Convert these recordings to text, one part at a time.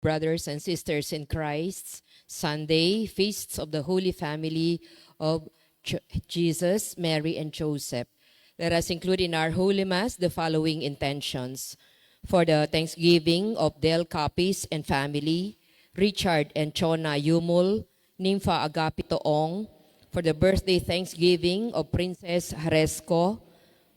brothers and sisters in Christ, Sunday, feasts of the Holy Family of Jesus, Mary, and Joseph. Let us include in our Holy Mass the following intentions. For the Thanksgiving of Del Capis and family, Richard and Chona Yumul, Nympha Agapito Ong, for the birthday Thanksgiving of Princess Haresco,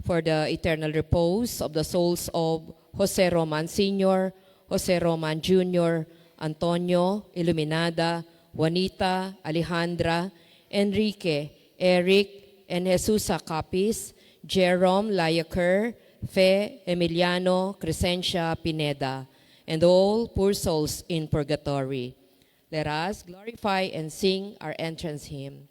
for the eternal repose of the souls of Jose Roman Sr., Jose Roman Jr., Antonio, Iluminada, Juanita, Alejandra, Enrique, Eric, and Jesusa Capis, Jerome Layaker, Fe Emiliano Crescencia Pineda, and all poor souls in purgatory. Let us glorify and sing our entrance hymn.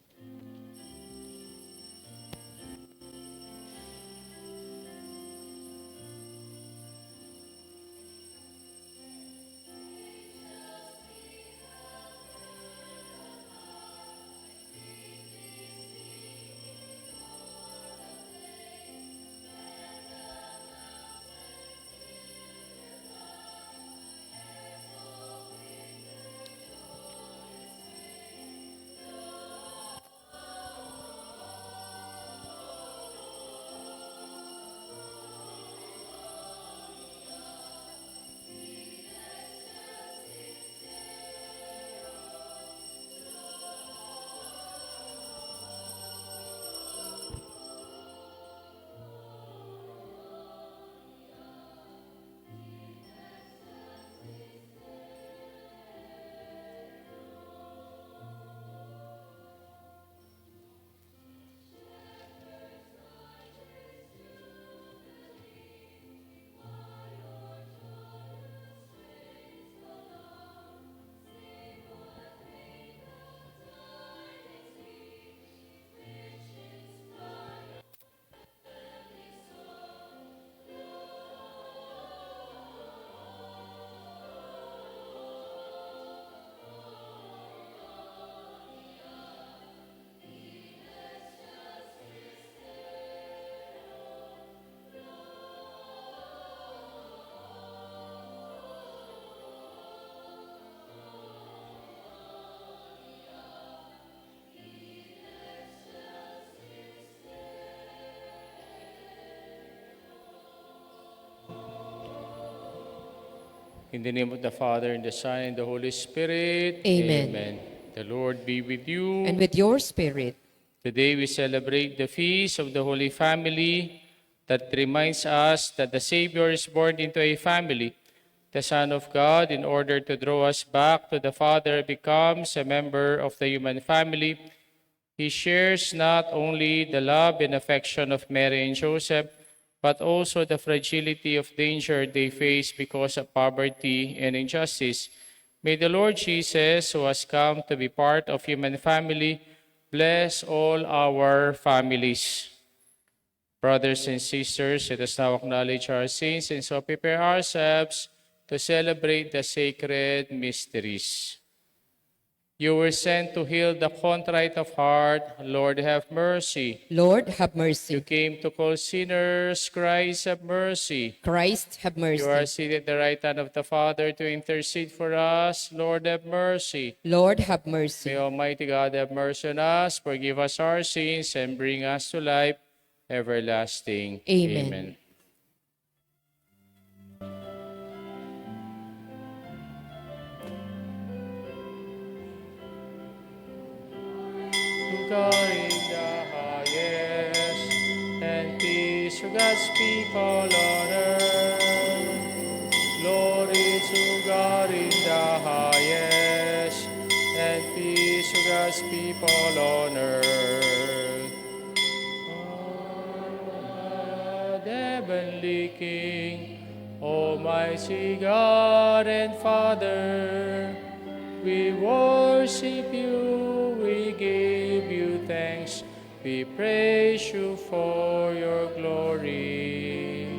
In the name of the Father, and the Son, and the Holy Spirit. Amen. The Lord be with you. And with your spirit. Today we celebrate the feast of the Holy Family that reminds us that the Savior is born into a family. The Son of God, in order to draw us back to the Father, becomes a member of the human family. He shares not only the love and affection of Mary and Joseph, but also the fragility of danger they face because of poverty and injustice. May the Lord Jesus, who has come to be part of human family, bless all our families. Brothers and sisters, let us now acknowledge our sins and so prepare ourselves to celebrate the sacred mysteries. You were sent to heal the contrite of heart. Lord, have mercy. Lord, have mercy. You came to call sinners. Christ, have mercy. Christ, have mercy. You are seated at the right hand of the Father to intercede for us. Lord, have mercy. Lord, have mercy. May Almighty God have mercy on us, forgive us our sins, and bring us to life everlasting. Amen. God in the highest, and peace to God's people on earth. Glory to God in the highest, and peace to God's people on earth. God, heavenly King, Almighty God and Father, we worship you, we give you thanks, we praise you for your glory.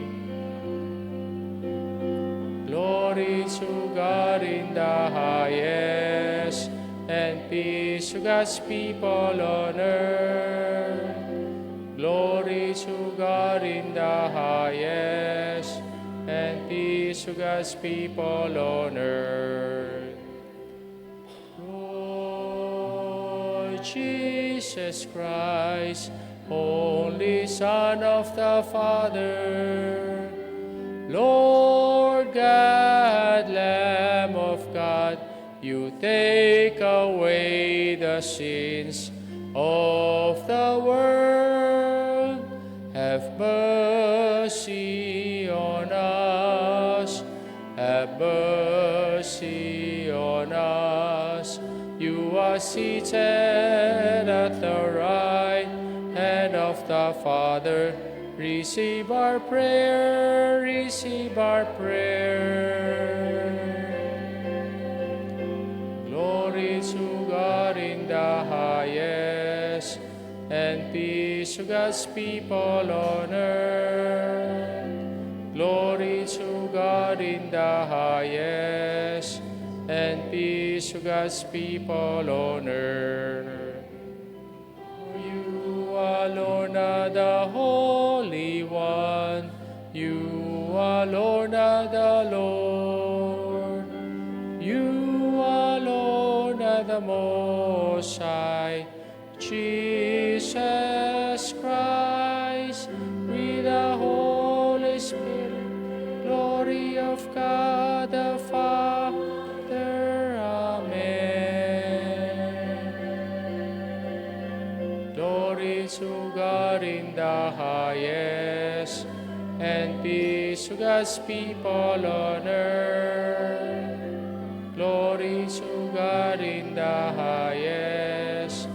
Glory to God in the highest, and peace to God's people on earth. Glory to God in the highest, and peace peace to God's people on earth. Lord Jesus Christ, only Son of the Father, Lord God, Lamb of God, you take away the sins of the world. Have mercy on us. Have mercy on us. You are seated at the right hand of the Father. Receive our prayer, receive our prayer. Glory to God in the highest, and peace to God's people on earth. Glory to God in the highest, and peace to God's people on earth. You alone are the Holy One, you alone are the Lord, you alone are the Most High, Jesus Christ, with the Holy Spirit, glory of God the Father. Amen. Glory to God in the highest, and peace to God's people on earth. Glory to God in the highest,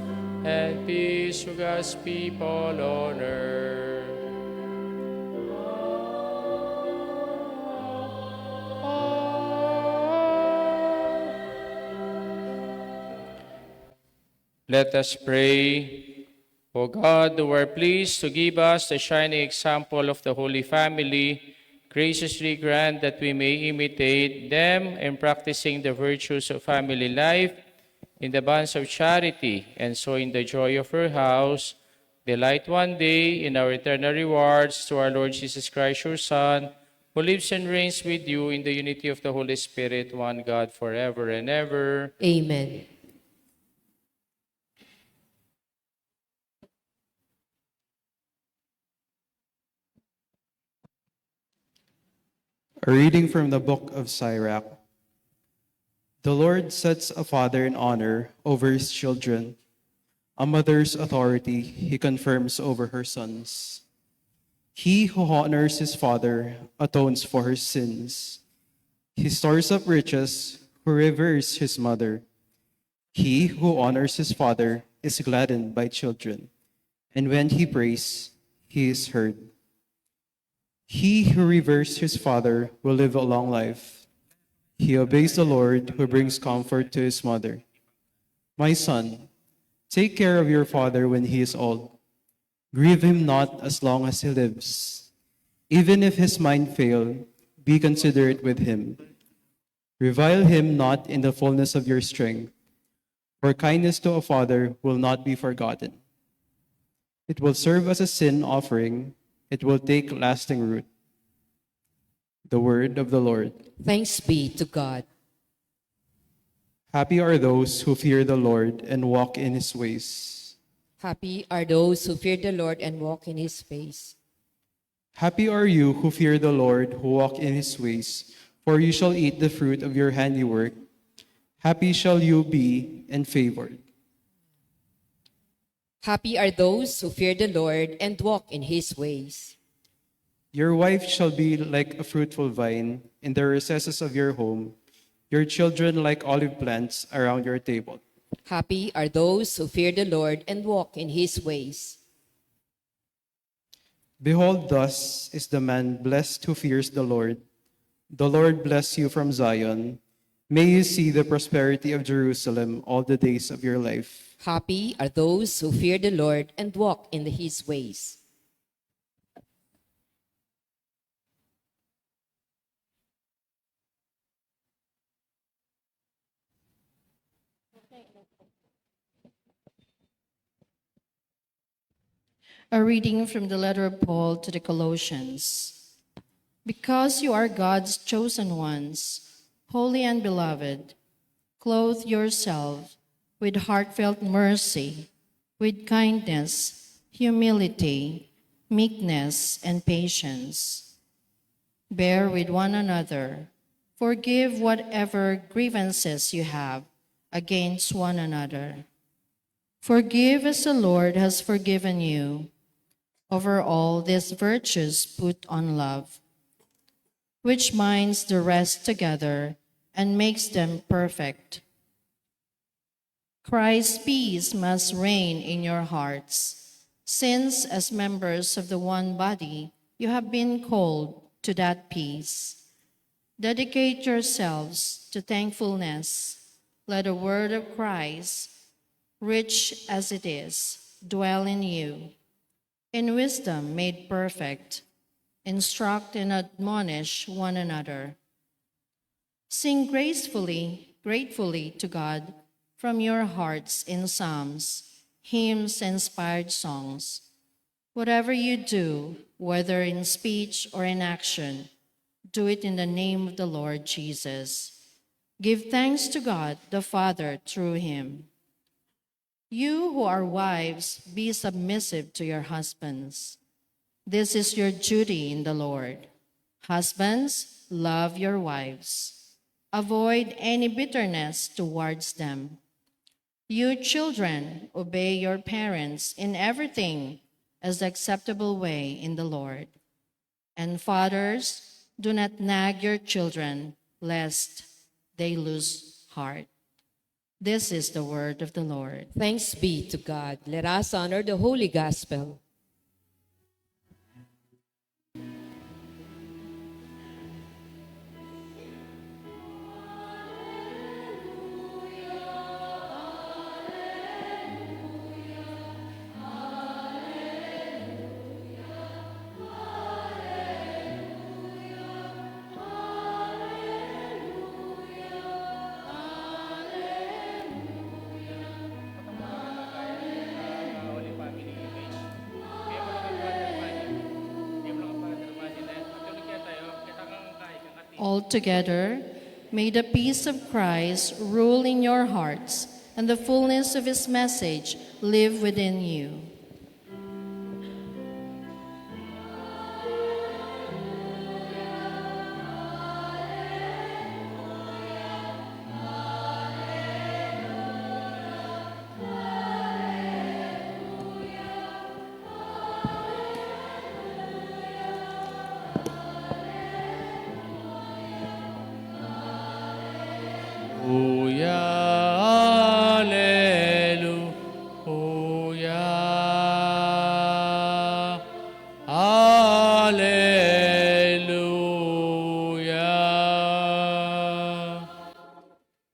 and peace to God's people on earth. Let us pray. O God, who are pleased to give us the shining example of the Holy Family, graciously grant that we may imitate them in practicing the virtues of family life in the bonds of charity, and so in the joy of your house, delight one day in our eternal rewards through our Lord Jesus Christ, your Son, who lives and reigns with you in the unity of the Holy Spirit, one God, forever and ever. Amen. A reading from the book of Sirach. The Lord sets a father in honor over his children. A mother's authority he confirms over her sons. He who honors his father atones for his sins. He stores up riches who reveres his mother. He who honors his father is gladdened by children, and when he prays, he is heard. He who reveres his father will live a long life. He obeys the Lord who brings comfort to his mother. My son, take care of your father when he is old. Grieve him not as long as he lives. Even if his mind fail, be considerate with him. Revile him not in the fullness of your strength, for kindness to a father will not be forgotten. It will serve as a sin offering. It will take lasting root. The word of the Lord. Thanks be to God. Happy are those who fear the Lord and walk in his ways. Happy are those who fear the Lord and walk in his ways. Happy are you who fear the Lord, who walk in his ways, for you shall eat the fruit of your handiwork. Happy shall you be and favored. Happy are those who fear the Lord and walk in his ways. Your wife shall be like a fruitful vine in the recesses of your home, your children like olive plants around your table. Happy are those who fear the Lord and walk in his ways. Behold, thus is the man blessed who fears the Lord. The Lord bless you from Zion. May you see the prosperity of Jerusalem all the days of your life. Happy are those who fear the Lord and walk in his ways. A reading from the letter of Paul to the Colossians. Because you are God's chosen ones, holy and beloved, clothe yourself with heartfelt mercy, with kindness, humility, meekness, and patience. Bear with one another. Forgive whatever grievances you have against one another. Forgive as the Lord has forgiven you. Over all these virtues put on love, which binds the rest together and makes them perfect. Christ's peace must reign in your hearts, since as members of the one body, you have been called to that peace. Dedicate yourselves to thankfulness. Let the word of Christ, rich as it is, dwell in you. In wisdom made perfect, instruct and admonish one another. Sing gratefully to God from your hearts in psalms, hymns, and inspired songs. Whatever you do, whether in speech or in action, do it in the name of the Lord Jesus. Give thanks to God the Father through him. You who are wives, be submissive to your husbands. This is your duty in the Lord. Husbands, love your wives. Avoid any bitterness towards them. You children, obey your parents in everything as the acceptable way in the Lord. And fathers, do not nag your children, lest they lose heart. This is the word of the Lord. Thanks be to God. Let us honor the Holy Gospel. Altogether, may the peace of Christ rule in your hearts, and the fullness of his message live within you.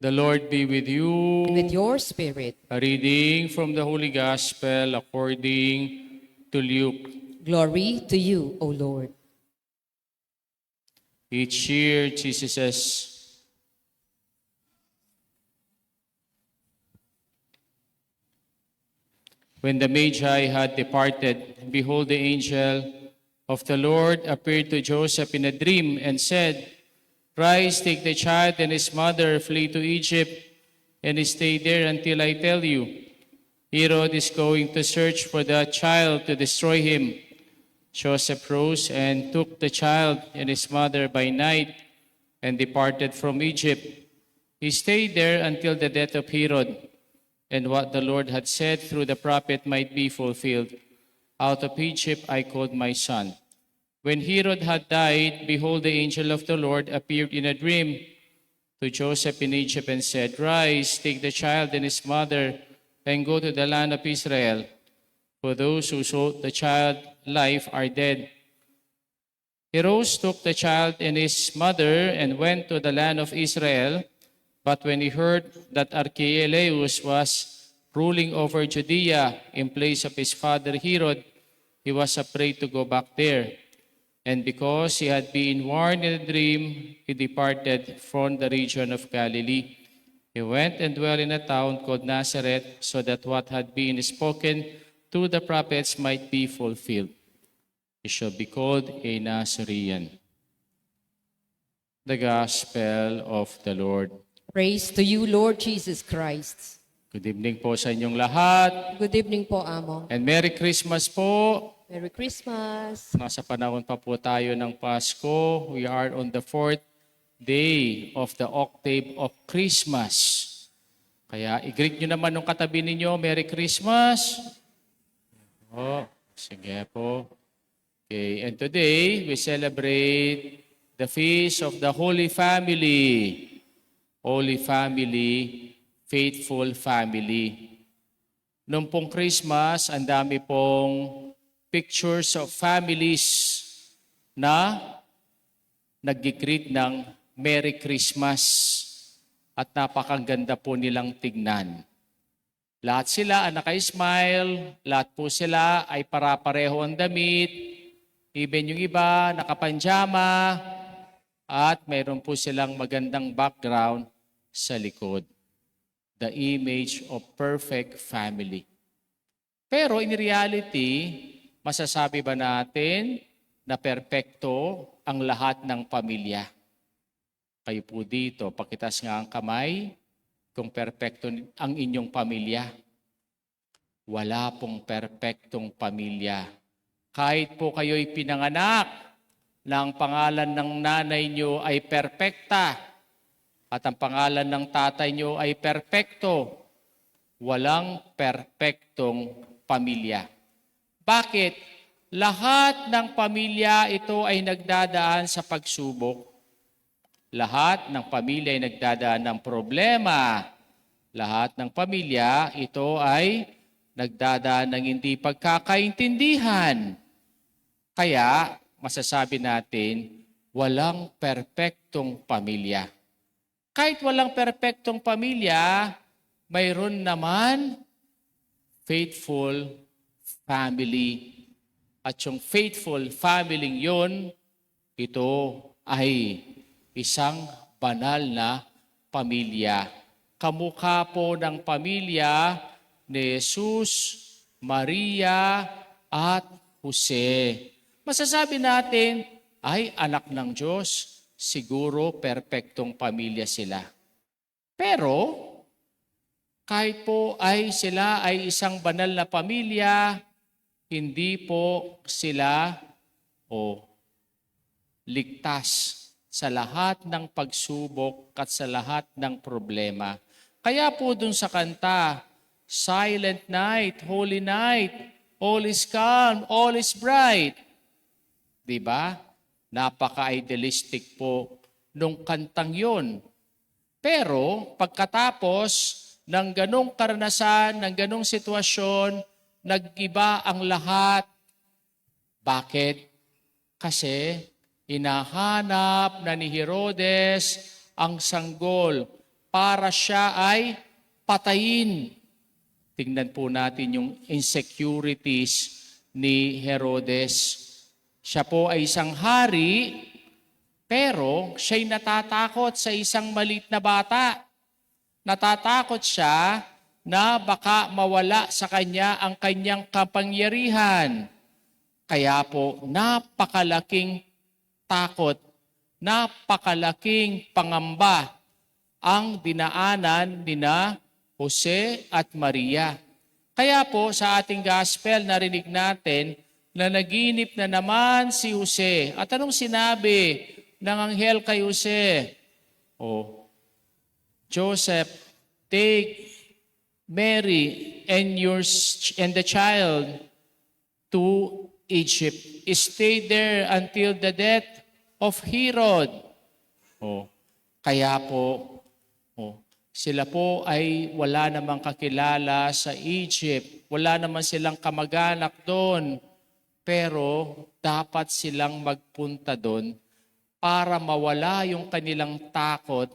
The Lord be with you. And with your spirit, A reading from the Holy Gospel according to Luke. glory to you, O Lord. Each year, Jesus says, when the Magi had departed, behold, the angel of the Lord appeared to Joseph in a dream and said, Rise, take the child and his mother, flee to Egypt, and stay there until I tell you. Herod is going to search for the child to destroy him. Joseph rose and took the child and his mother by night and departed from Egypt. He stayed there until the death of Herod, and what the Lord had said through the prophet might be fulfilled. Out of Egypt I called my son. When Herod had died, behold, the angel of the Lord appeared in a dream to Joseph in Egypt and said, Rise, take the child and his mother, and go to the land of Israel, for those who sought the child life are dead. He rose, took the child and his mother, and went to the land of Israel. But when he heard that Archelaus was ruling over Judea in place of his father Herod, he was afraid to go back there. And because he had been warned in a dream, he departed from the region of Galilee. He went and dwelt in a town called Nazareth, so that what had been spoken through the prophets might be fulfilled. He shall be called a Nazarene. The Gospel of the Lord. Praise to you, Lord Jesus Christ. Good evening po sa inyong lahat. Good evening po, Amo. And Merry Christmas po. Merry Christmas. Nasa panahon pa po tayo ng Pasko. We are on the 4th day of the octave of Christmas. Kaya i-greet nyo naman nung katabi ninyo, Merry Christmas. Oh, sige po. Okay, and today we celebrate the feast of the Holy Family. Holy Family, faithful family. Noong pong Christmas, ang dami pong pictures of families na nag-greet ng Merry Christmas. At napakaganda po nilang tignan. Lahat sila ay naka-smile, lahat po sila ay para-pareho ang damit, even yung iba nakapanjama, at mayroon po silang magandang background sa likod. The image of perfect family. Pero in reality, masasabi ba natin na perpekto ang lahat ng pamilya? Kayo po dito, pakitas nga ang kamay kung perpekto ang inyong pamilya. Wala pong perpektong pamilya. Kahit po kayo'y pinanganak na ang pangalan ng nanay nyo ay perpekta at ang pangalan ng tatay nyo ay perpekto, walang perpektong pamilya. Bakit? Lahat ng pamilya ito ay nagdadaan sa pagsubok. Lahat ng pamilya ay nagdadaan ng problema. Lahat ng pamilya ito ay nagdadaan ng hindi pagkakaintindihan. Kaya, masasabi natin, walang perpektong pamilya. Kahit walang perpektong pamilya, mayroon naman faithful family. At yung faithful family yun, ito ay isang banal na pamilya. Kamukha po ng pamilya ni Jesus, Maria, at Jose. Masasabi natin, ay anak ng Diyos, siguro perpektong pamilya sila. Pero, kahit po ay sila ay isang banal na pamilya, hindi po sila ligtas sa lahat ng pagsubok at sa lahat ng problema. Kaya po dun sa kanta, Silent night, holy night, all is calm, all is bright. Diba? Napaka-idealistic po nung kantang yon. Pero pagkatapos ng ganong karanasan, ng ganong sitwasyon, nag-iba ang lahat. Bakit? Kasi hinahanap na ni Herodes ang sanggol para siya ay patayin. Tingnan po natin yung insecurities ni Herodes. Siya po ay isang hari, pero siya'y natatakot sa isang maliit na bata. Natatakot siya na baka mawala sa kanya ang kanyang kapangyarihan. Kaya po, napakalaking takot, napakalaking pangamba ang dinaanan nina Jose at Maria. Kaya po sa ating gospel narinig natin na naginip na naman si Jose. At anong sinabi ng anghel kay Jose? Joseph, take Mary and the child to Egypt. Stay there until the death of Herod. Kaya po, sila po ay wala namang kakilala sa Egypt. Wala naman silang kamag-anak doon. Pero dapat silang magpunta doon para mawala yung kanilang takot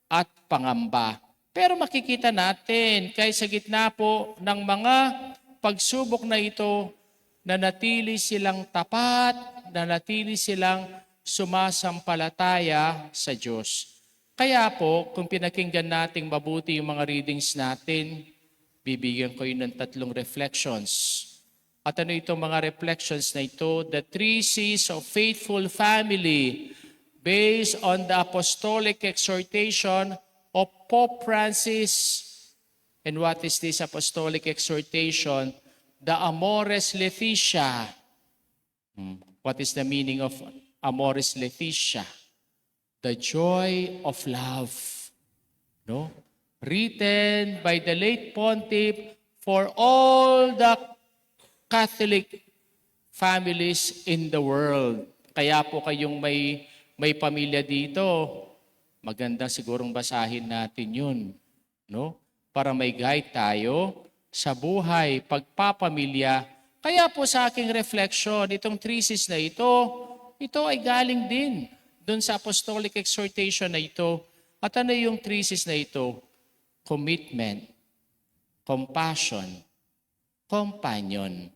at pangamba. Pero makikita natin, kahit sa gitna po ng mga pagsubok na ito, nanatili silang tapat, nanatili silang sumasampalataya sa Diyos. Kaya po, kung pinakinggan nating mabuti yung mga readings natin, bibigyan ko yun ng 3 reflections. At ano itong mga reflections na ito? The 3 C's of faithful family. based on the apostolic exhortation of Pope Francis. And what is this apostolic exhortation? The Amoris Laetitia. What is the meaning of Amoris Laetitia? The joy of love. No? Written by the late Pontiff for all the Catholic families in the world. Kaya po kayong may pamilya dito, maganda sigurong basahin natin yun. No? Para may guide tayo sa buhay, pagpapamilya. Kaya po sa aking reflection, itong thesis na ito ay galing din doon sa apostolic exhortation na ito. At ano yung thesis na ito? Commitment, compassion, companion.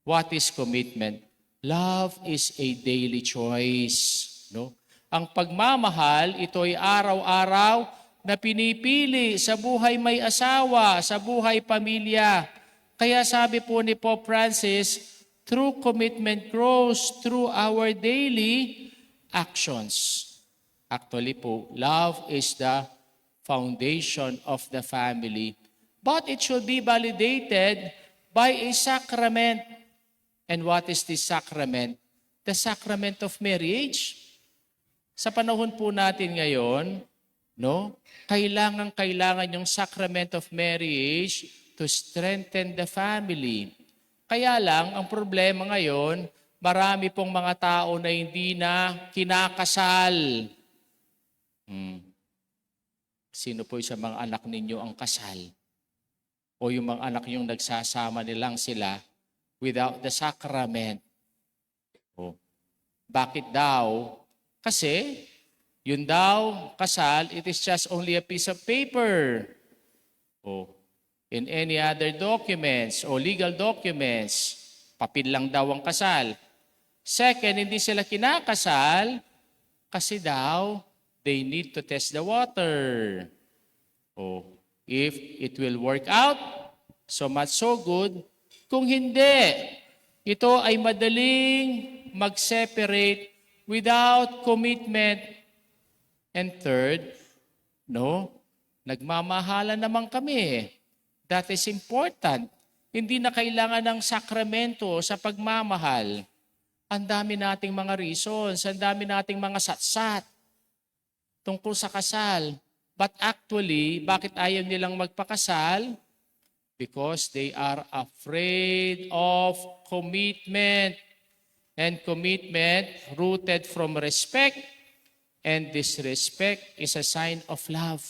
What is commitment? Love is a daily choice. No? Ang pagmamahal, ito ay araw-araw na pinipili sa buhay may asawa, sa buhay pamilya. Kaya sabi po ni Pope Francis, true commitment grows through our daily actions. Actually po, love is the foundation of the family. But it should be validated by a sacrament. And what is this sacrament? The sacrament of marriage. Sa panahon po natin ngayon, no? Kailangan yung sacrament of marriage to strengthen the family. Kaya lang, ang problema ngayon, marami pong mga tao na hindi na kinakasal. Sino po sa mga anak ninyo ang kasal? O yung mga anak yung nagsasama nilang sila without the sacrament? O, bakit daw? Kasi, yun daw, kasal, it is just only a piece of paper. O, in any other documents o legal documents, papel lang daw ang kasal. Second, hindi sila kinakasal kasi daw, they need to test the water. O, if it will work out, so much so good. Kung hindi, ito ay madaling mag-separate without commitment. And third, no, nagmamahalan naman kami. That is important. Hindi na kailangan ng sakramento sa pagmamahal. Ang dami nating mga reasons, ang dami nating mga satsat tungkol sa kasal. But actually, bakit ayaw nilang magpakasal? Because they are afraid of commitment. And commitment rooted from respect, and disrespect is a sign of love.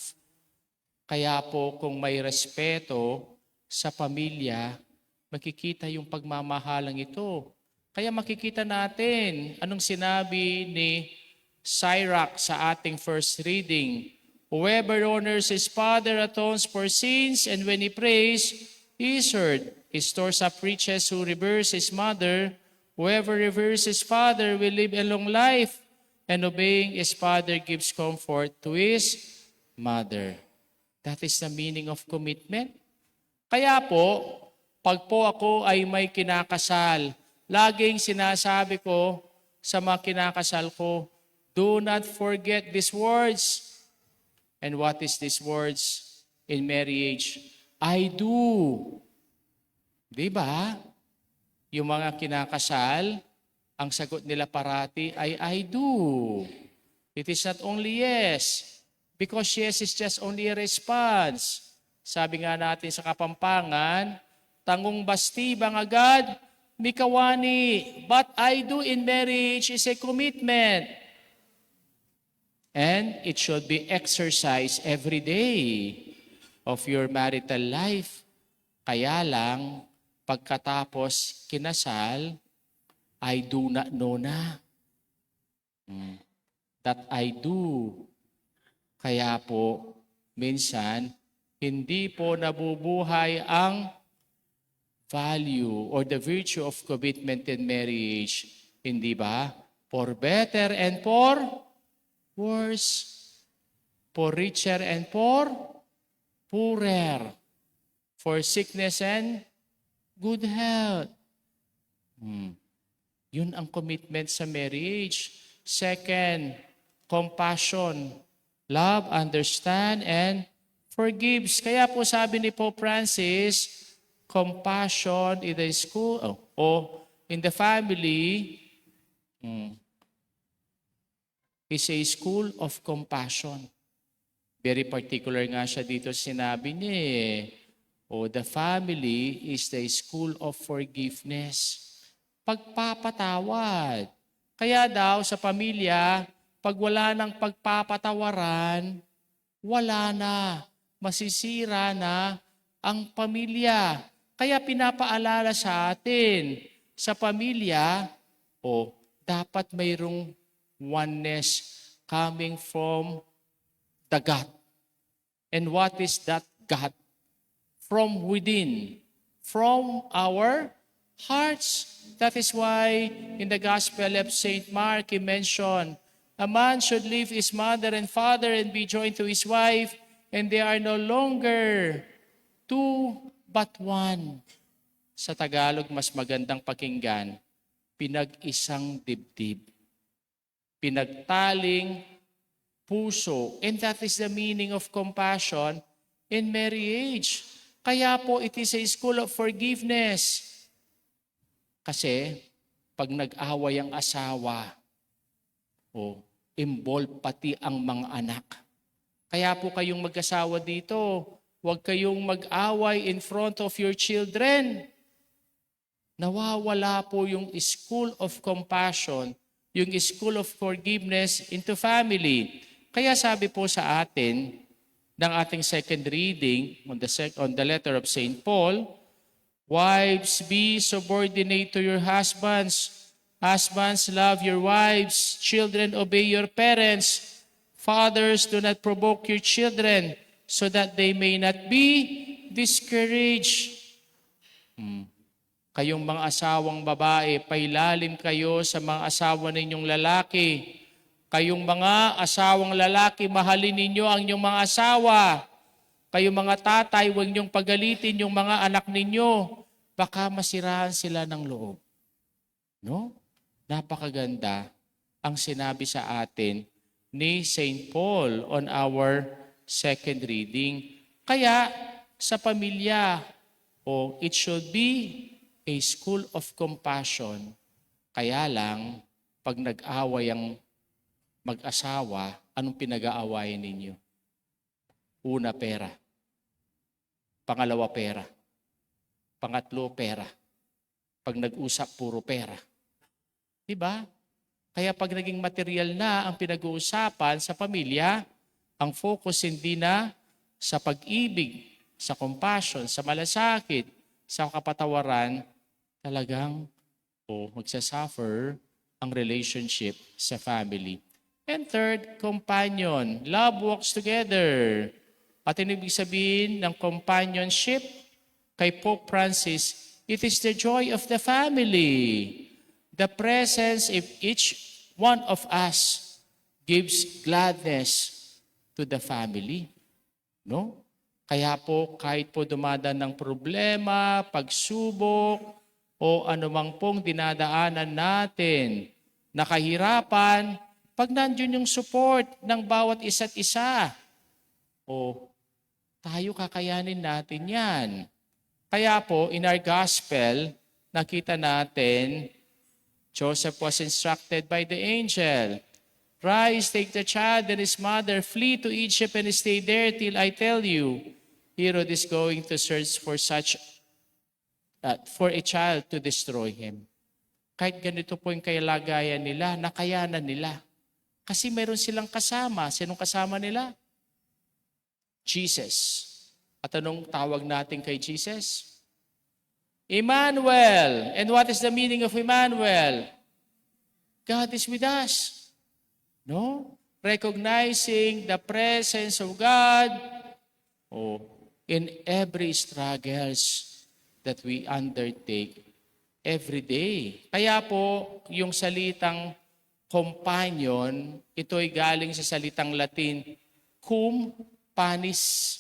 Kaya po kung may respeto sa pamilya, makikita yung pagmamahalang ito. Kaya makikita natin anong sinabi ni Sirach sa ating first reading. Whoever honors his father atones for sins, and when he prays, he is heard. He stores up riches who reveres his mother. Whoever reveres his father will live a long life, and obeying his father gives comfort to his mother. That is the meaning of commitment. Kaya po, pag po ako ay may kinakasal, laging sinasabi ko sa mga kinakasal ko, do not forget these words. And what is these words in marriage? I do. Diba? Yung mga kinakasal, ang sagot nila parati ay I do. It is not only yes. Because yes is just only a response. Sabi nga natin sa Kapampangan, tangong basti bang agad, mikawani. But I do in marriage is a commitment. And it should be exercised every day of your marital life. Kaya lang, pagkatapos kinasal, I do not know na. That I do. Kaya po, minsan, hindi po nabubuhay ang value or the virtue of commitment in marriage. Hindi ba? For better and for worse. For richer and for poorer. For sickness and good health. Yun ang commitment sa marriage. Second, compassion. Love, understand, and forgives. Kaya po sabi ni Pope Francis, compassion in the school o in the family is a school of compassion. Very particular nga siya dito sinabi niya the family is the school of forgiveness. Pagpapatawad. Kaya daw sa pamilya, pag wala ng pagpapatawaran, wala na. Masisira na ang pamilya. Kaya pinapaalala sa atin, sa pamilya, dapat mayroong oneness coming from the God. And what is that God? From within, from our hearts. That is why in the Gospel of St. Mark, he mentioned, a man should leave his mother and father and be joined to his wife, and they are no longer two but one. Sa Tagalog, mas magandang pakinggan, pinag-isang dibdib. Pinagtaling puso. And that is the meaning of compassion in marriage. Kaya po, it is a school of forgiveness. Kasi, pag nag-away ang asawa, involve pati ang mga anak. Kaya po kayong mag-asawa dito, huwag kayong mag-away in front of your children. Nawawala po yung school of compassion, yung school of forgiveness into family. Kaya sabi po sa atin, ng ating second reading on the letter of St. Paul, wives, be subordinate to your husbands. Husbands, love your wives. Children, obey your parents. Fathers, do not provoke your children so that they may not be discouraged. Kayong mga asawang babae, pailalim kayo sa mga asawa ninyong lalaki. Kayong mga asawang lalaki, mahalin ninyo ang inyong mga asawa. Kayong mga tatay, huwag niyong pagalitin yung mga anak ninyo. Baka masirahan sila ng loob. No? Napakaganda ang sinabi sa atin ni St. Paul on our second reading. Kaya sa pamilya, it should be a school of compassion. Kaya lang, pag nag-away ang mag-asawa, anong pinag-aawayan ninyo? Una, pera. Pangalawa, pera. Pangatlo, pera. Pag nag-usap, puro pera. Diba? Kaya pag naging material na ang pinag-uusapan sa pamilya, ang focus hindi na sa pag-ibig, sa compassion, sa malasakit, sa kapatawaran, talagang magsasuffer ang relationship sa family. And third, companion. Love walks together. At ibig sabihin ng companionship kay Pope Francis, it is the joy of the family. The presence of each one of us gives gladness to the family. No? Kaya po, kahit po dumadaan ng problema, pagsubok, o anumang pong dinadaanan natin, nakahirapan, pag nandiyon yung support ng bawat isa't isa, tayo kakayanin natin yan. Kaya po, in our gospel, nakita natin, Joseph was instructed by the angel, rise, take the child and his mother, flee to Egypt and stay there till I tell you. Herod is going to search for a child to destroy him. Kahit ganito po yung kalagayan nila, nakayanan nila. Kasi meron silang kasama. Sinong kasama nila? Jesus. At anong tawag natin kay Jesus? Emmanuel. And what is the meaning of Emmanuel? God is with us. No? Recognizing the presence of God in every struggles that we undertake every day. Kaya po, yung salitang companion, ito'y galing sa salitang Latin, cum panis.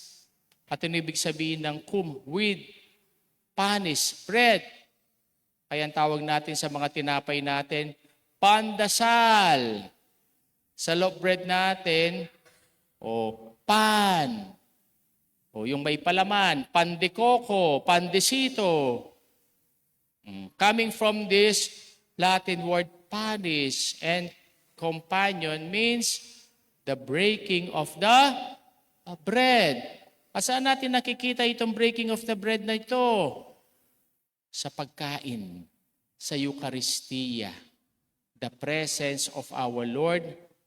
At yung ibig sabihin ng cum, with, panis, bread. Kaya ang tawag natin sa mga tinapay natin, pandasal. Sa loaf bread natin, pan. Yung may palaman, pan de coco, pan de sito. Coming from this Latin word panis and companion means the breaking of the bread. At saan natin nakikita itong breaking of the bread na ito? Sa pagkain, sa Eucharistia, the presence of our Lord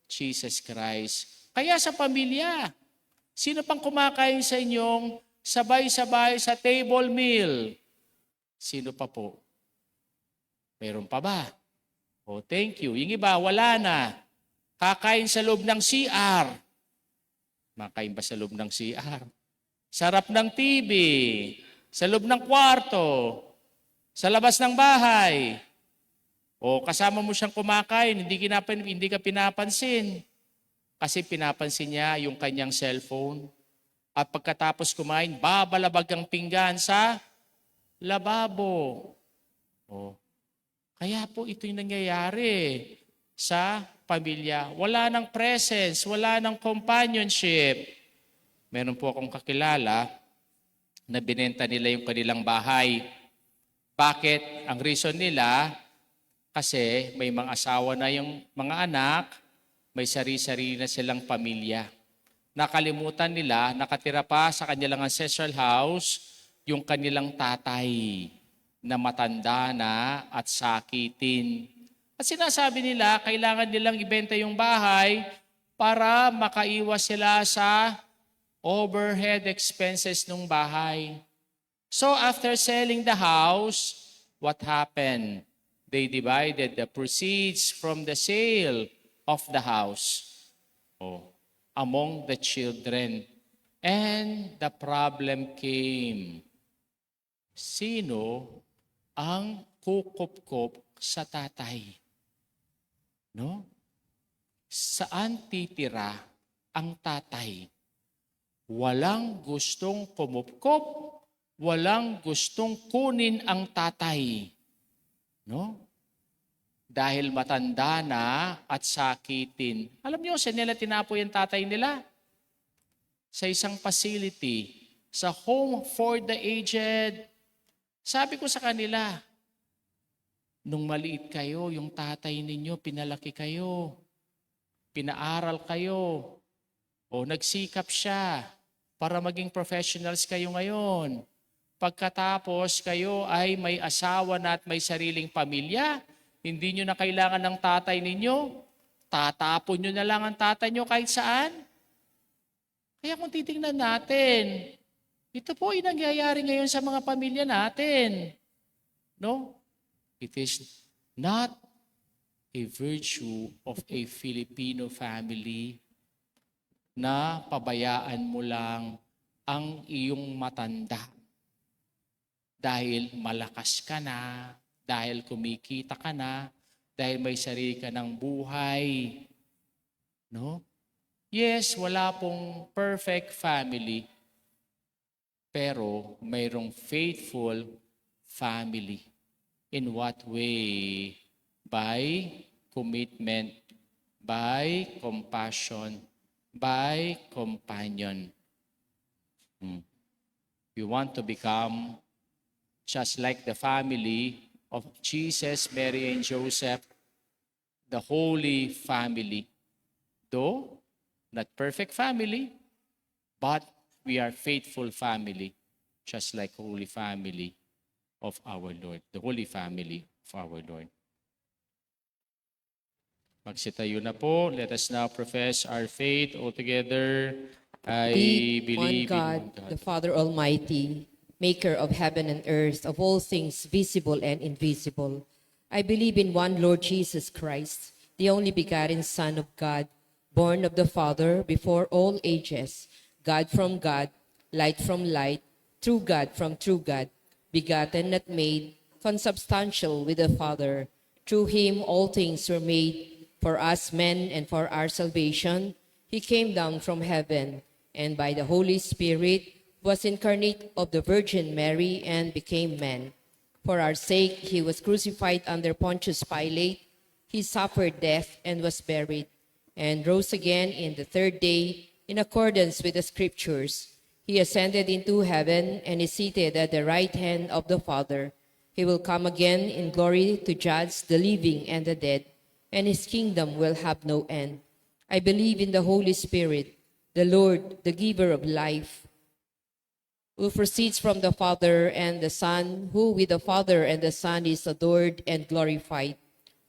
Jesus Christ. Kaya sa pamilya, sino pang kumakain sa inyong sabay-sabay sa table meal? Sino pa po? Meron pa ba? Thank you. Yung iba, wala na. Kakain sa loob ng CR. Makain ba sa loob ng CR? Sarap ng TV. Sa loob ng kwarto. Sa labas ng bahay. Kasama mo siyang kumakain, hindi ka pinapansin. Kasi pinapansin niya yung kanyang cellphone. At pagkatapos kumain, babalabag ang pinggan sa lababo. Kaya po ito yung nangyayari sa pamilya. Wala ng presence, wala ng companionship. Meron po akong kakilala na binenta nila yung kanilang bahay. Bakit? Ang reason nila, kasi may mga asawa na yung mga anak, may sarili-sarili na silang pamilya. Nakalimutan nila, nakatira pa sa kanilang ancestral house, yung kanilang tatay na matanda na at sakitin. At sinasabi nila, kailangan nilang ibenta yung bahay para makaiwas sila sa overhead expenses ng bahay. So after selling the house, what happened? They divided the proceeds from the sale of the house among the children. And the problem came. Sino ang kukup-kup sa tatay? No? Saan titira ang tatay? Walang gustong kumupkop, walang gustong kunin ang tatay. No? Dahil matanda na at sakitin. Alam niyo, saan nila tinapo yung tatay nila? Sa isang facility, sa home for the aged. Sabi ko sa kanila, nung maliit kayo, yung tatay ninyo, pinalaki kayo, pinaaral kayo, nagsikap siya para maging professionals kayo ngayon. Pagkatapos kayo ay may asawa na at may sariling pamilya, hindi nyo na kailangan ng tatay ninyo, tatapon nyo na lang ang tatay nyo kahit saan. Kaya kung titingnan natin, ito po yung nangyayari ngayon sa mga pamilya natin. No? It is not a virtue of a Filipino family na pabayaan mo lang ang iyong matanda. Dahil malakas ka na, dahil kumikita ka na, dahil may sarili ka ng buhay. No? Yes, wala pong perfect family, pero mayroong faithful family. In what way? By commitment, by compassion, by companion. We want to become just like the family of Jesus, Mary, and Joseph, the Holy Family. Though, not perfect family, but we are faithful family, just like Holy Family of our Lord, the Holy Family of our Lord. Magsitayo na po. Let us now profess our faith all together. I believe one God, in one God, the Father Almighty, maker of heaven and earth, of all things visible and invisible. I believe in one Lord Jesus Christ, the only begotten Son of God, born of the Father before all ages, God from God, light from light, true God from true God, begotten, not made, consubstantial with the Father. Through him all things were made. For us men and for our salvation, he came down from heaven, and by the Holy Spirit was incarnate of the Virgin Mary and became man. For our sake he was crucified under Pontius Pilate. He suffered death and was buried, and rose again in the third day in accordance with the Scriptures. He ascended into heaven and is seated at the right hand of the Father. He will come again in glory to judge the living and the dead, and his kingdom will have no end. I believe in the Holy Spirit, the Lord, the giver of life, who proceeds from the Father and the Son, who with the Father and the Son is adored and glorified,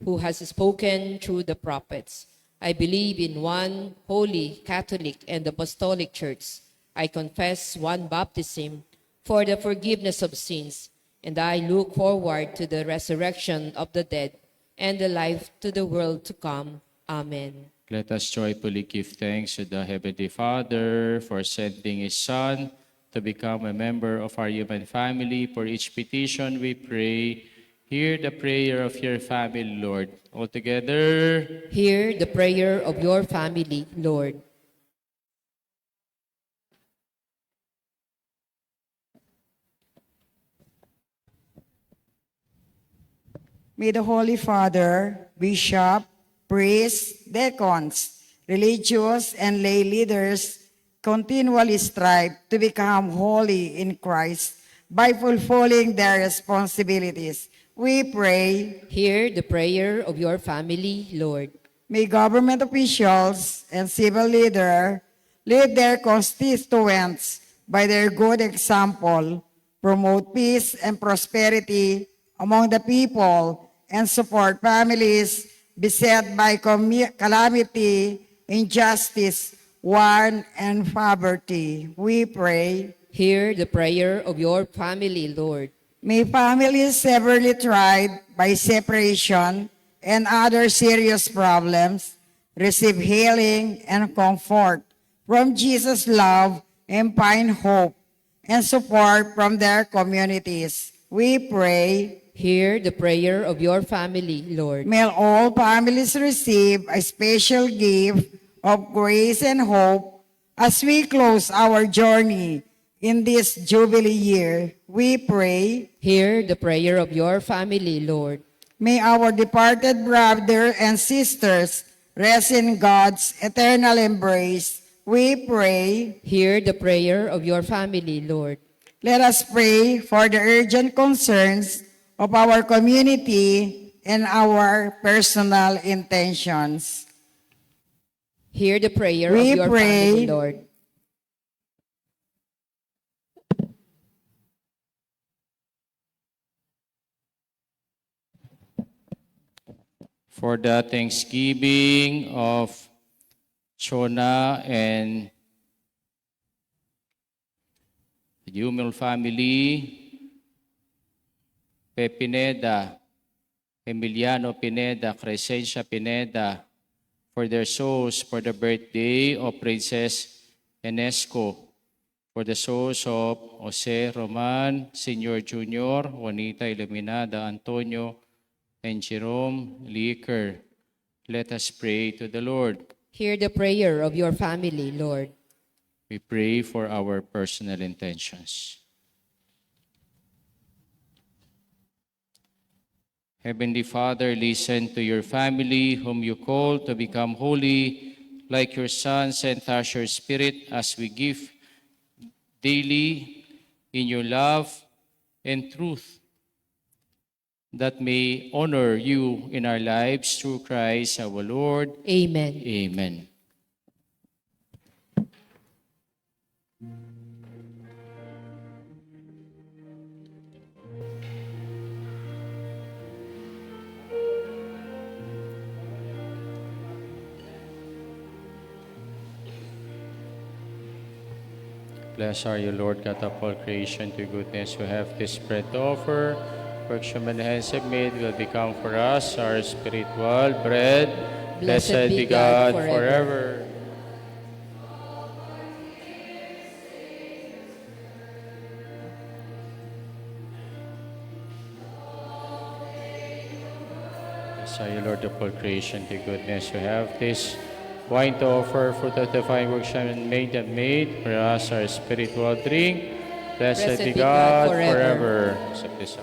who has spoken through the prophets. I believe in one holy, Catholic, and apostolic church. I confess one baptism for the forgiveness of sins, and I look forward to the resurrection of the dead and the life to the world to come. Amen. Let us joyfully give thanks to the Heavenly Father for sending His Son to become a member of our human family. For each petition we pray, hear the prayer of your family, Lord. All together, Hear the prayer of your family, Lord. May the Holy Father, Bishop, priests, deacons, religious, and lay leaders continually strive to become holy in Christ by fulfilling their responsibilities. We pray, Hear the prayer of your family, Lord. may government officials and civil leaders lead their constituents by their good example, promote peace and prosperity among the people, and support families beset by calamity, injustice, war, and poverty. We pray, Hear the prayer of your family, Lord. may families severely tried by separation and other serious problems receive healing and comfort from Jesus' love and find hope and support from their communities. We pray, Hear the prayer of your family, Lord. may all families receive a special gift of grace and hope as we close our journey in this Jubilee year. We pray, Hear the prayer of your family, Lord. may our departed brothers and sisters rest in God's eternal embrace. We pray, Hear the prayer of your family, Lord. let us pray for the urgent concerns of our community and our personal intentions. Hear the prayer We of your pray. family, Lord. for the thanksgiving of Chona and the Yumil family, Pineda, Emiliano Pineda, Crescencia Pineda, for their souls, for the birthday of Princess Enesco, for the souls of Jose Roman, Senior Junior, Juanita Iluminada, Antonio, and Jerome Leaker. Let us pray to the Lord. Hear the prayer of your family, Lord. We pray for our personal intentions. Heavenly Father, listen to your family whom you call to become holy like your Son. Send us your Spirit as we give daily in your love and truth, that may honor you in our lives through Christ our Lord. Amen. Amen. Blessed are you, Lord God of all creation, to goodness who have this bread to offer. Works human hands have made will become for us our spiritual bread. Blessed be God forever. Blessed are you, Lord of all creation, to goodness who have this wine to offer, fruit of the divine works human made and made for us our spiritual drink. Blessed be God forever. Accept this.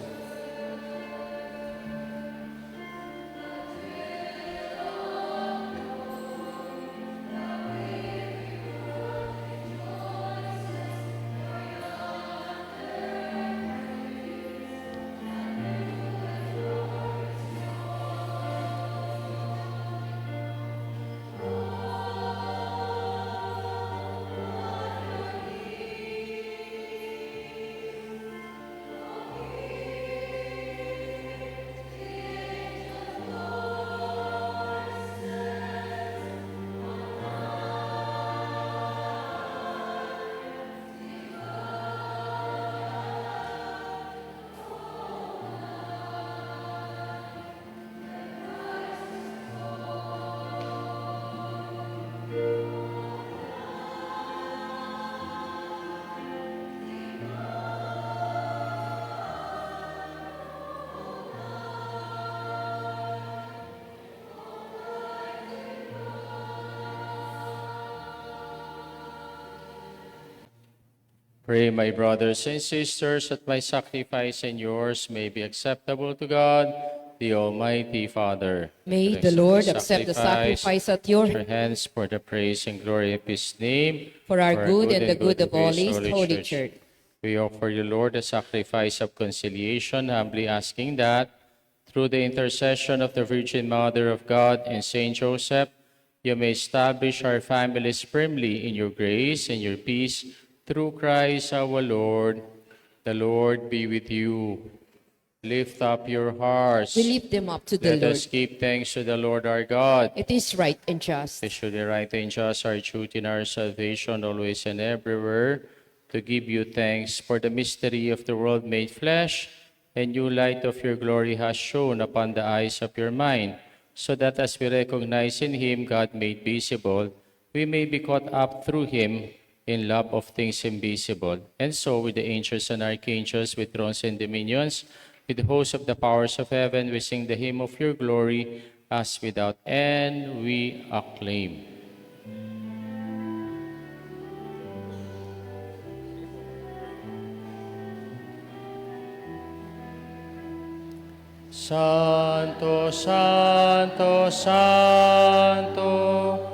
Pray, my brothers and sisters, that my sacrifice and yours may be acceptable to God, the Almighty Father. May the Lord accept the sacrifice at your Your hands for the praise and glory of His name, for our good and the good of all His His holy church. We offer you, Lord, the sacrifice of conciliation, humbly asking that, through the intercession of the Virgin Mother of God and Saint Joseph, you may establish our families firmly in your grace and your peace, through Christ our Lord. The Lord be with you. Lift up your hearts. We lift them up to the Let Lord. us give thanks to the Lord our God. It is right and just. It should be right and just, our duty and our salvation, always and everywhere, to give you thanks for the mystery of the world made flesh, and new light of your glory has shone upon the eyes of your mind, so that as we recognize in Him God made visible, we may be caught up through Him in love of things invisible. And so, with the angels and archangels, with thrones and dominions, with the hosts of the powers of heaven, we sing the hymn of your glory, as without end we acclaim. Santo, Santo, Santo,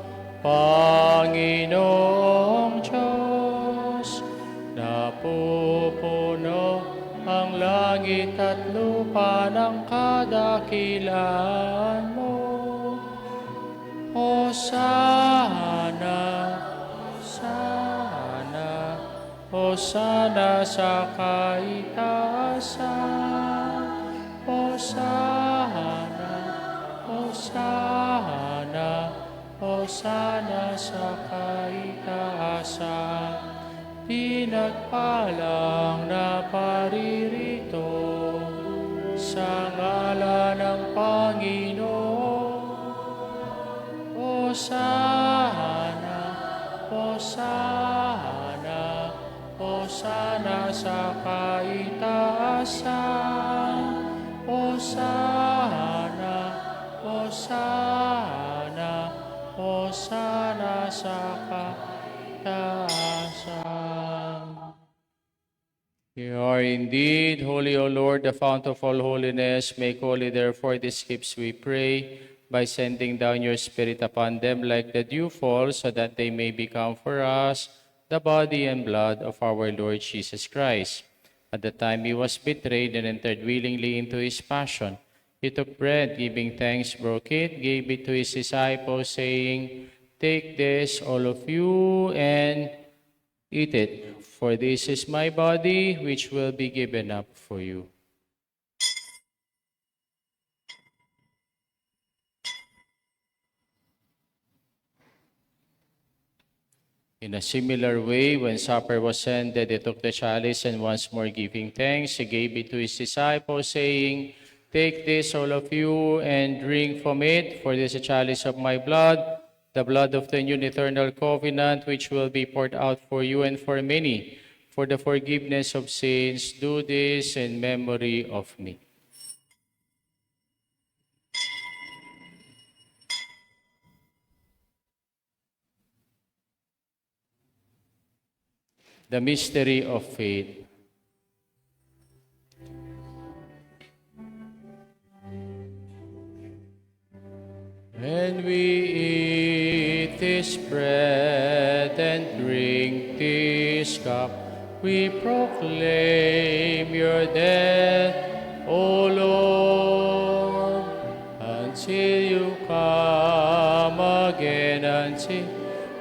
Panginoong Diyos, napupuno ang langit at lupa ng kadakilaan mo. Hosana, Hosana, Hosana sa kaitaasan. Hosana, Hosana, Hosana sa kaitaasan. Pinagpalang na paririto sa ngalan ng Panginoon. Hosana, Hosana, Hosana sa kaitaasan. Hosana, Hosana, Hosana sa kaitaasan. You are indeed holy, O Lord, the fount of all holiness. Make holy, therefore, these gifts, we pray, by sending down your Spirit upon them like the dew fall, so that they may become for us the body and blood of our Lord Jesus Christ. At the time he was betrayed and entered willingly into his passion, he took bread, giving thanks, broke it, gave it to his disciples, saying, "Take this, all of you, and eat it, for this is my body, which will be given up for you." In a similar way, when supper was ended, he took the chalice, and once more giving thanks, he gave it to his disciples, saying, "Take this, all of you, and drink from it, for this is a chalice of my blood, the blood of the new and eternal covenant, which will be poured out for you and for many, for the forgiveness of sins. Do this in memory of me." The mystery of faith. When we eat this bread and drink this cup, we proclaim your death, O Lord, until you come again, until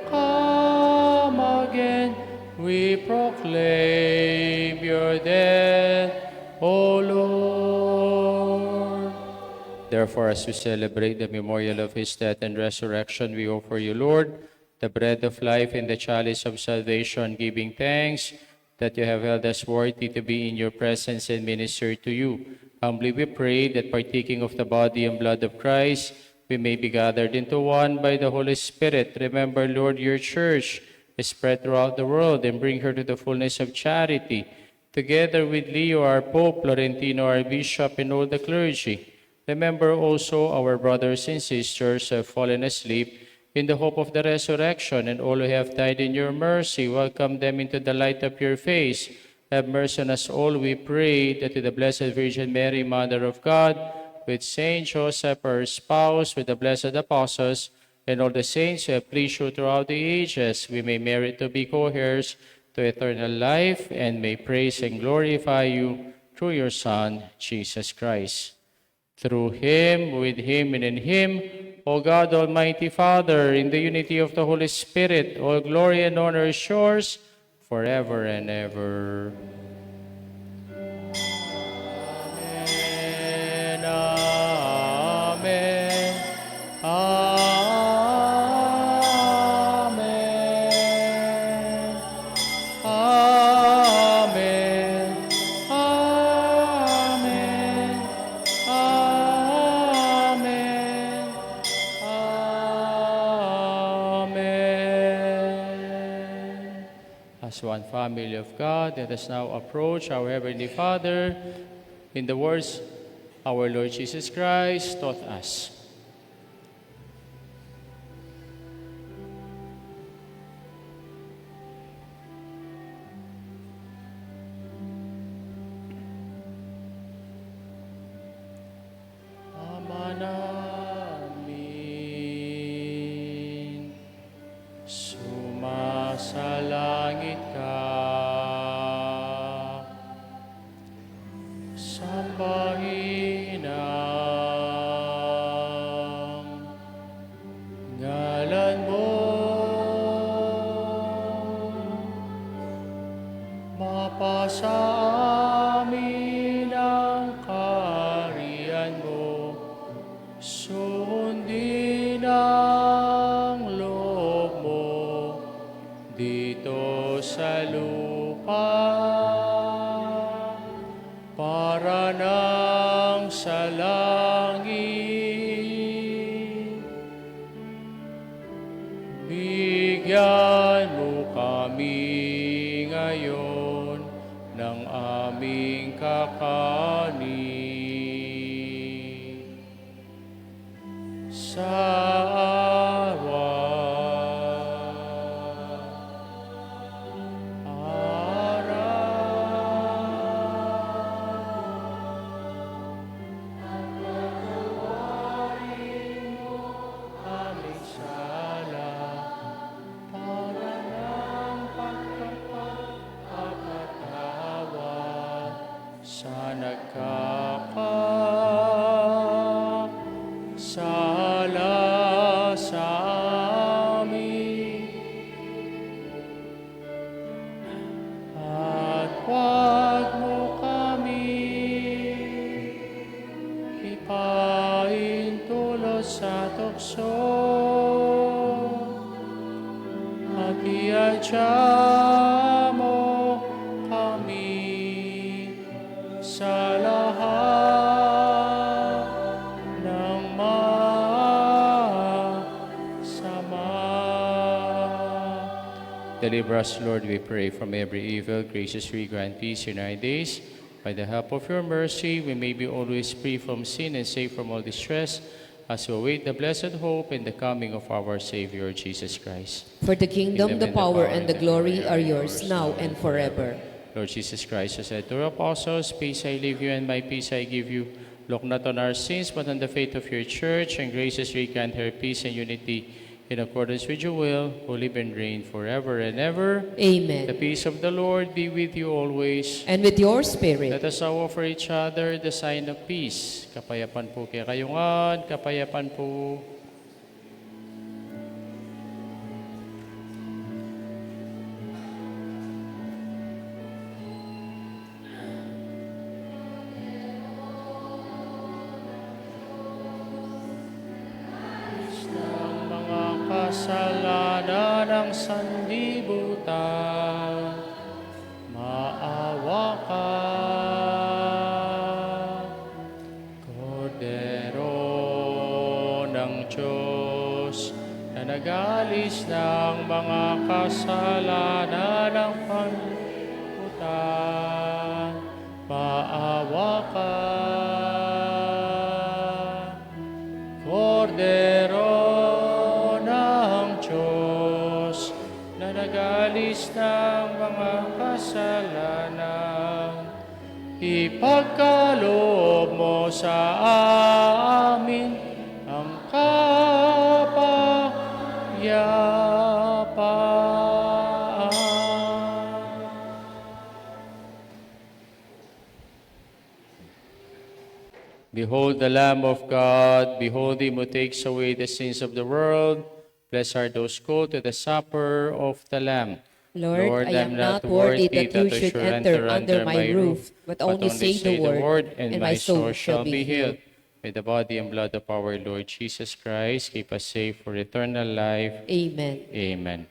come again. We proclaim your death, O Lord. Therefore, as we celebrate the memorial of his death and resurrection, we offer you, Lord, the bread of life and the chalice of salvation, giving thanks that you have held us worthy to be in your presence and minister to you. Humbly we pray that, partaking of the body and blood of Christ, we may be gathered into one by the Holy Spirit. Remember, Lord, your church is spread throughout the world, and bring her to the fullness of charity, together with Leo, our Pope, Florentino, our Bishop, and all the clergy. Remember also our brothers and sisters who have fallen asleep, in the hope of the resurrection, and all who have died in your mercy, welcome them into the light of your face. Have mercy on us all, we pray, that with the Blessed Virgin Mary, Mother of God, with Saint Joseph, her spouse, with the blessed apostles, and all the saints who have pleased you throughout the ages, we may merit to be co-heirs to eternal life, and may praise and glorify you through your Son, Jesus Christ. Through him, with him, and in him, O God, Almighty Father, in the unity of the Holy Spirit, all glory and honor is yours forever and ever. Amen. Amen. Amen. Amen. Amen. Amen. Amen. As one family of God, let us now approach our Heavenly Father in the words our Lord Jesus Christ taught us. Ama namin, sumasalangit ka. Sambahin ang ngalan mo. Mapasa amin ang kaharian mo. Sundin ang loob mo dito sa lupa para nang sa langit. Bigyan mo kami ngayon ng aming kakanin. Sa nagkakasala sa amin, at huwag mo kami ipaintulot sa tukso, at iadya mo kami sa lahat ng masama. Deliver us, Lord, we pray, from every evil. Graciously grant peace in our days. By the help of your mercy, we may be always free from sin and safe from all distress, as we await the blessed hope and the coming of our Savior, Jesus Christ. For the kingdom, the power, and the glory are yours now and forever. Lord Jesus Christ, who said to your apostles, peace I leave you and my peace I give you. Look not on our sins, but on the faith of your church, and graciously grant her peace and unity in accordance with your will, who live and reign forever and ever. Amen. The peace of the Lord be with you always. And with your spirit. Let us now offer each other the sign of peace. Kapayapan po kaya kayungan, kapayapan po. Kasalanan ng sanlibutan, maawa ka. Kordero ng Diyos, na nag-alis ng mga kasalanan ng sanlibutan, maawa ka. Kordero ng ipagkaloob mo sa amin ang kapayapaan. Behold the Lamb of God, behold him who takes away the sins of the world. Blessed are those called to the supper of the Lamb. Lord, I am not worthy that you should enter under my roof, but only say the word, and my soul shall be healed. May the body and blood of our Lord Jesus Christ keep us safe for eternal life. Amen. Amen.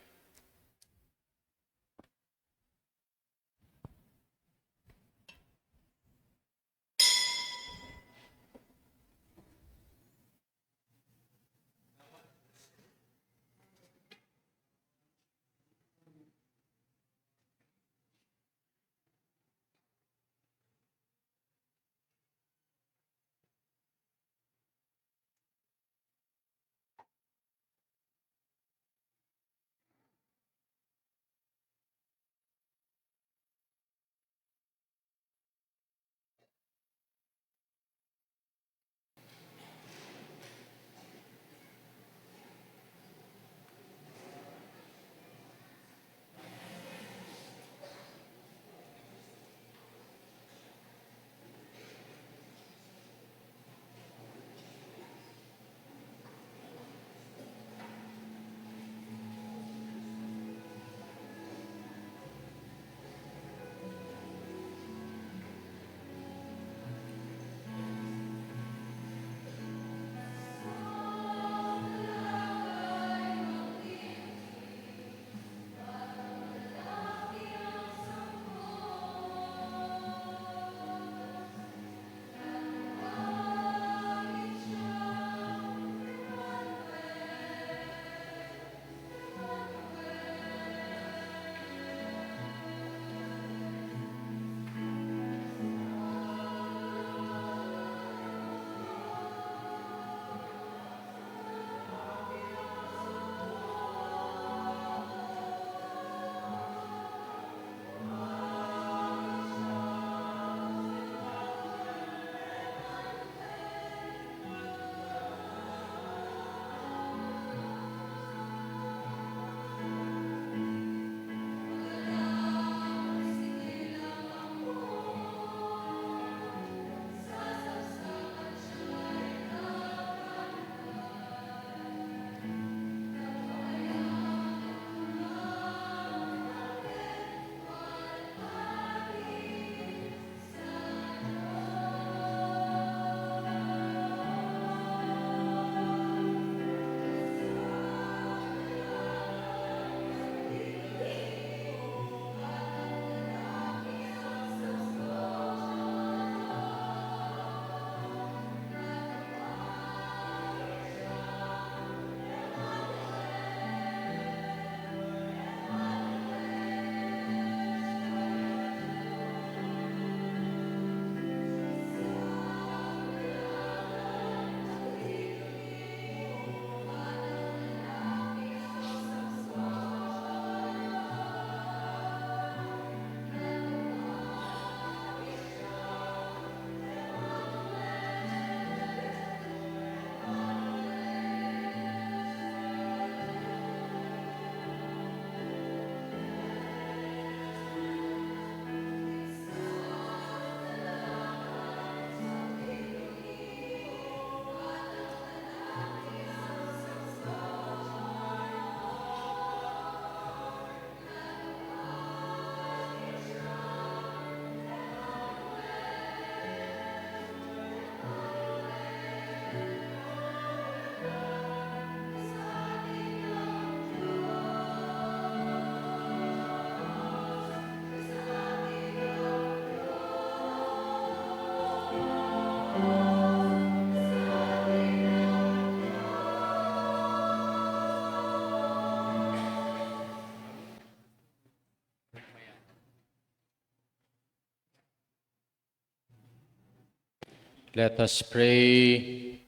Let us pray.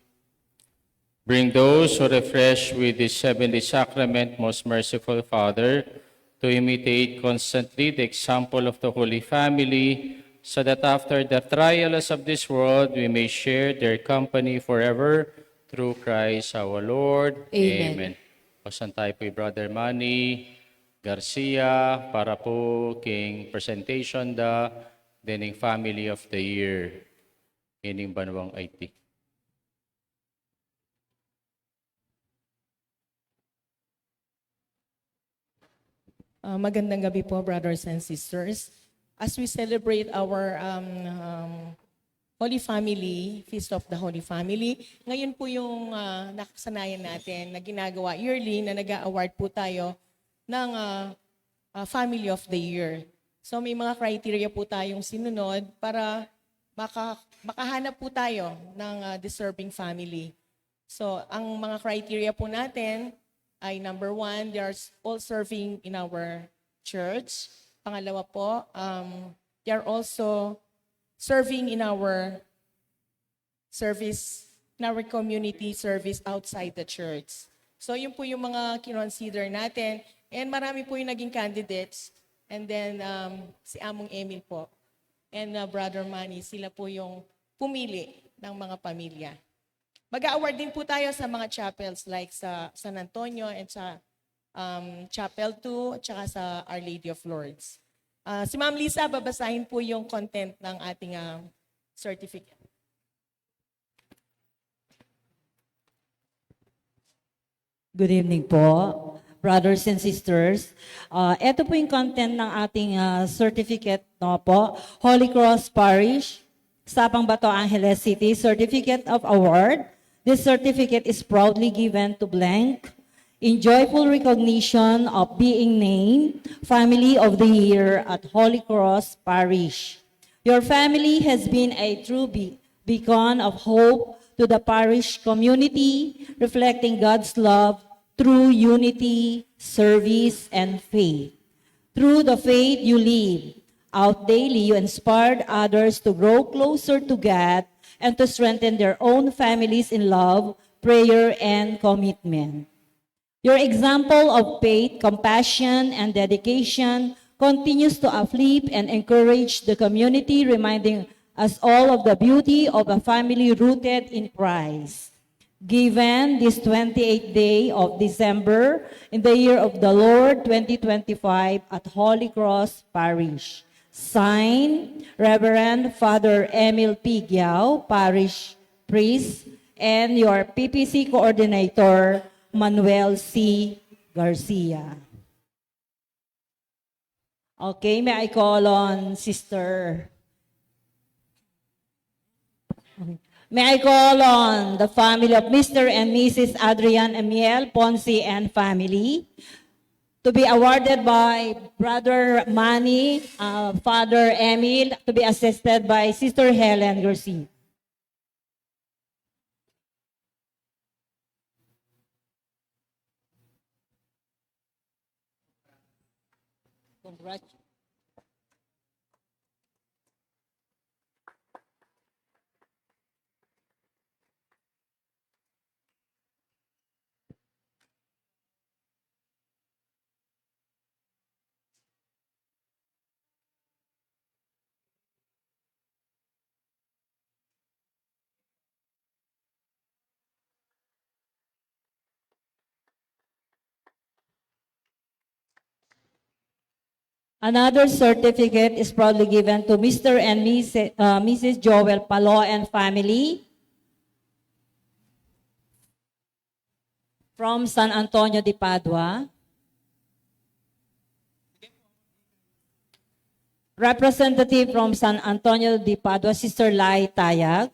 Bring those who refresh with this heavenly sacrament, most merciful Father, to imitate constantly the example of the Holy Family, so that after the trials of this world, we may share their company forever through Christ our Lord. Amen. Pasan tayo po Brother Manny Garcia para po king presentation da dining family of the year ining Banwang IT. Magandang gabi po, brothers and sisters. As we celebrate our Holy Family, Feast of the Holy Family, ngayon po yung nakasanayan natin na ginagawa yearly na nag-award po tayo ng Family of the Year. So may mga criteria po tayong sinunod para makahanap po tayo ng deserving family. So ang mga criteria po natin ay number 1, they are all serving in our church. Pangalawa po, they are also serving in our service, in our community service outside the church. So yun po yung mga kinonsider natin. And marami po yung naging candidates. And then si Among Emil po and Brother Manny, sila po yung pumili ng mga pamilya. Mag-award din po tayo sa mga chapels like sa San Antonio and sa Chapel 2 at saka sa Our Lady of Lourdes. Si Ma'am Lisa, babasahin po yung content ng ating certificate. Good evening po, brothers and sisters. Ito po yung content ng ating certificate, no po. Holy Cross Parish, Sapang Bato, Angeles City, Certificate of Award. This certificate is proudly given to blank in joyful recognition of being named Family of the Year at Holy Cross Parish. Your family has been a true beacon of hope to the parish community, reflecting God's love through unity, service, and faith. Through the faith you live out daily, you inspired others to grow closer to God and to strengthen their own families in love, prayer, and commitment. Your example of faith, compassion, and dedication continues to uplift and encourage the community, reminding us all of the beauty of a family rooted in Christ. Given this 28th day of December in the year of the Lord 2025 at Holy Cross Parish. Signed, Reverend Father Emil P. Giao, Parish Priest, and your PPC Coordinator, Manuel C. Garcia. Okay, may I call on Sister? May I call on the family of Mr. and Mrs. Adrian Emiel Ponce and family to be awarded by Brother Manny, Father Emil, to be assisted by Sister Helen Garcia. Congratulations. Another certificate is proudly given to Mr. and Mrs. Joel Palo and family from San Antonio de Padua. Representative from San Antonio de Padua, Sister Lai Tayag.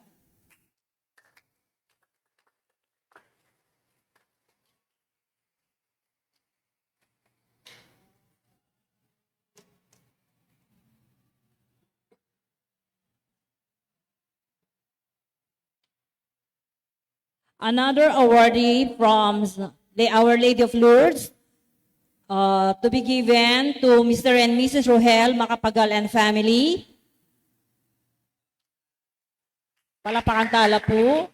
Another awardee from Our Lady of Lourdes, to be given to Mr. and Mrs. Rohel Macapagal and family. Palapakan tala po.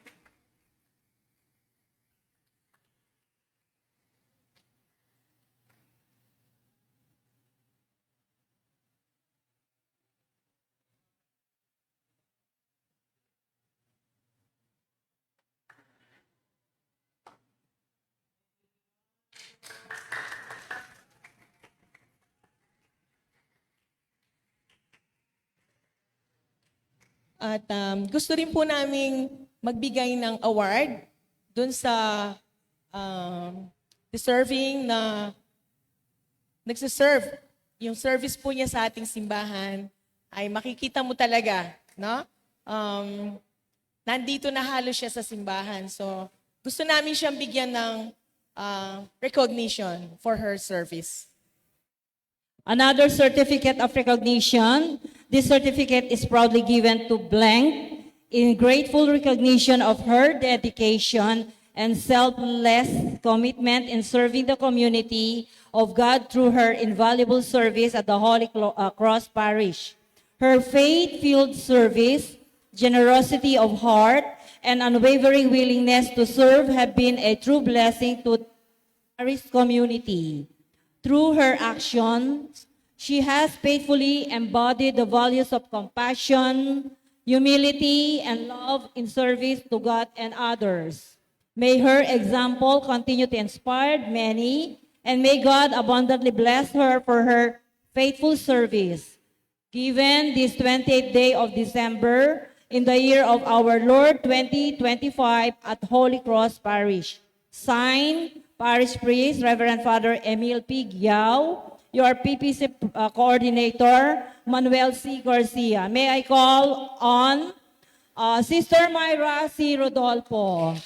At gusto rin po naming magbigay ng award dun sa deserving na nagsiserve. Yung service po niya sa ating simbahan ay makikita mo talaga, no? Nandito na halos siya sa simbahan. So, gusto namin siyang bigyan ng recognition for her service. Another certificate of recognition. This certificate is proudly given to blank in grateful recognition of her dedication and selfless commitment in serving the community of God through her invaluable service at the Holy Cross Parish. Her faith-filled service, generosity of heart, and unwavering willingness to serve have been a true blessing to the parish community. Through her actions, she has faithfully embodied the values of compassion, humility, and love in service to God and others. May her example continue to inspire many, and may God abundantly bless her for her faithful service. Given this 28th day of December, in the year of our Lord 2025 at Holy Cross Parish. Signed, Parish Priest, Reverend Father Emil P. Giao, your PPC Coordinator, Manuel C. Garcia. May I call on Sister Myra C. Rodolfo.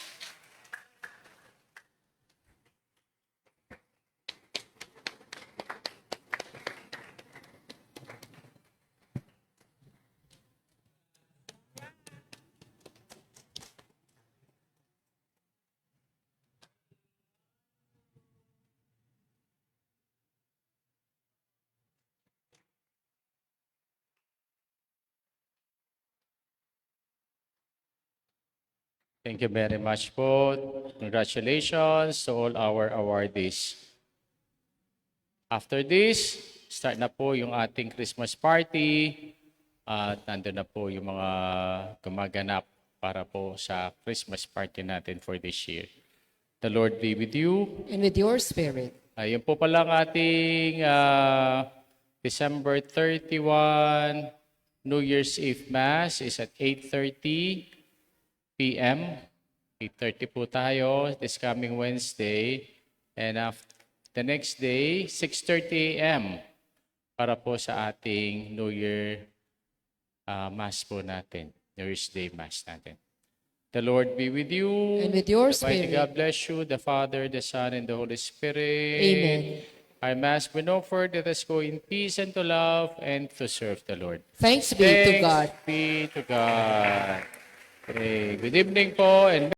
Thank you very much po. Congratulations to all our awardees. After this, start na po yung ating Christmas party. At nandun na po yung mga gumaganap para po sa Christmas party natin for this year. The Lord be with you. And with your spirit. Ayun po pala ang ating December 31 New Year's Eve Mass is at 8:30 p.m. 8:30 po tayo this coming Wednesday. And after the next day, 6:30 a.m. para po sa ating New Year Mass po natin. New Year's Day Mass natin. The Lord be with you. And with your Almighty spirit. God bless you, the Father, the Son, and the Holy Spirit. Amen. Our Mass be offered. Let us go in peace and to love and to serve the Lord. Thanks be to God. Thanks be to God. Okay. Good evening po and